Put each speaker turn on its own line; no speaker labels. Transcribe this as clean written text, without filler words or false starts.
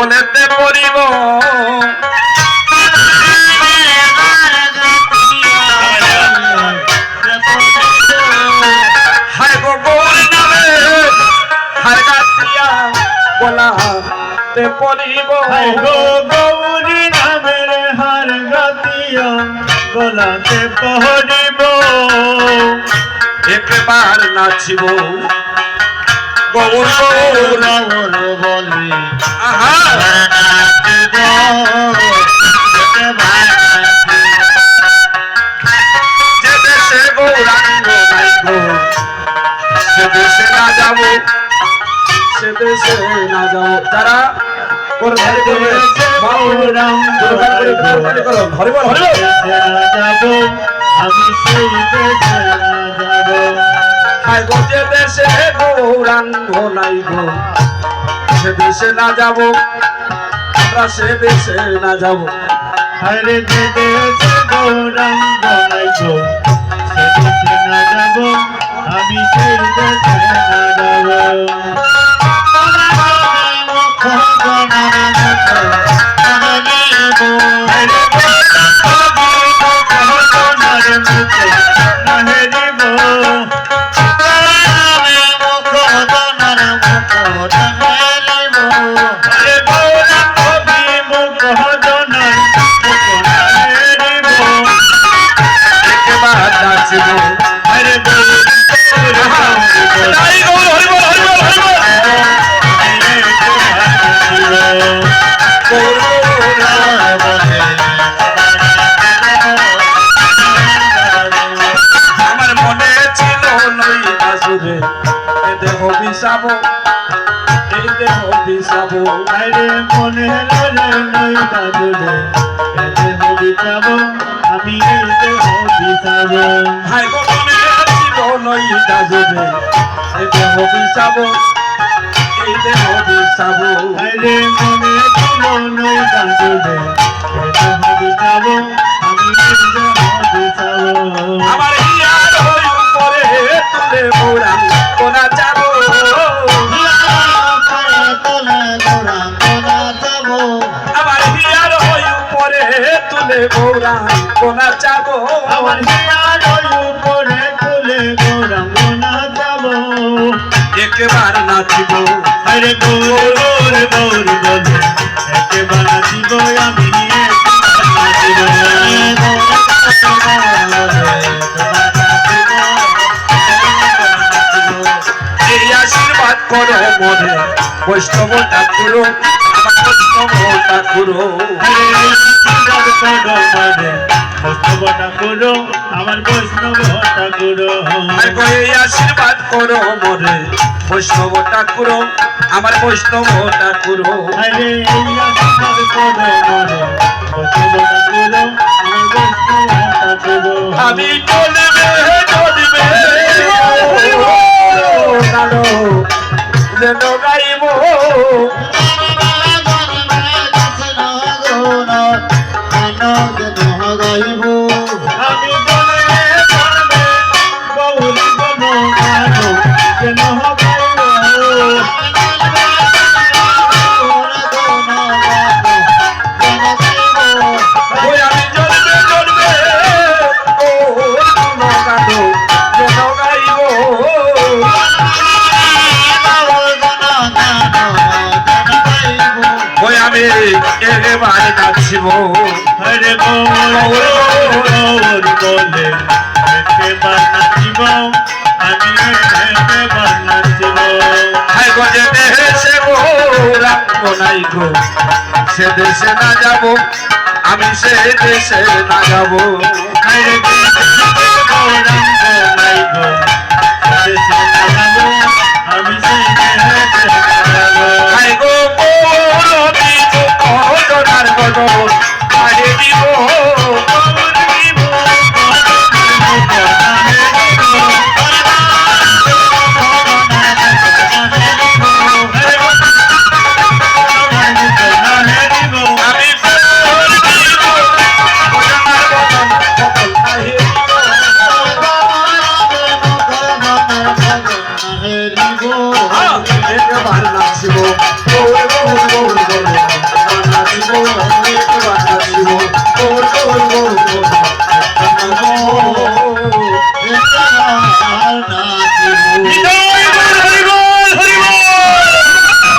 বলেতে পড়িব হায় গো গৌর নামে হার গাতিয়া বলাতে পড়িব
হায় গো গৌরী নামের হার গাতিয়া গলাতে পড়িব
একবার নাচিব গৌর গৌর
গৌর বলি
আহা যে দেশে গৌরাঙ্গ নাই গো সে দেশে না যাব সে দেশে না যাব যারা কোরবানি করবে
গৌরাঙ্গ
হরি বল
যাব আমি সেই দেশে যাব
হায় গো যে দেশে গৌরাঙ্গ নাই গো সে দেশে না যাব আমরা সে দেশে না যাব
হরে যে দেশে গৌরাঙ্গ নাই গো সে দেশে না যাব আমি সেই দেশে না যাব
একবার নাচিব
হরে
হরি বল হরি বল হরি বল হরি বল আমার মনে ছিল নই নাচুরে এ দেহ বিষাব এই দেহ বিষাব
আরে মনে হলো নই দাদুরে এতে হবি যাব আমি এতে হবি যাব
হায় গো মনে ছিল নই নাচুরে এ দেহ বিষাব এই দেহ বিষাব
আরে মনে ছিল নই দাদুরে এতে হবি যাব আমি এতে হবি যাব
আমার হিয়ার হই উপরে তুলে মোরা কোনা যাব আমার হিয়ার হই উপরে তুলে মোরা কোনা যাব
আমার হিয়ার উপরে তুলে গৌরাঙ্গনা যাব
একবার নাচিব
আরে গৌর গৌর গৌর বলে একেবার নাচিব আমি
এই আশীর্বাদ করো মনে বৈষ্ণব ঠাকুর আমার বৈষ্ণব ঠাকুর
বৈষ্ণব ঠাকুর আমার বৈষ্ণব ঠাকুর
এই আশীর্বাদ করো মনে বৈষ্ণব ঠাকুর আমার বৈষ্ণব ঠাকুর
আরে এই আশীর্বাদ করো মনে বৈষ্ণব ঠাকুর আমার বৈষ্ণব ঠাকুর
আমি চলবে চলবে যেন গাইব
আমি বলে বলবে গৌরী বলো কেন
ওই আমি চলবে চলবে ও গানো যেন গাইব ওই আমি একেবারে নাচিব
হরে গৌর গৌর বলে একেবার নাচিব আমি একেবার নাচিব
হায় গো যে দেশে গৌরাঙ্গ নাই গো সে দেশে না যাব আমি সে দেশে না যাব
হরে গৌরাঙ্গ নাই গো দেশে যাব আমি সেই দেশে যাব
হায় গো গৌরবী কজনার গজল আরে দিব
হরিব
একেবারে নাচিব গৌর গৌর গৌর গৌর বিদায়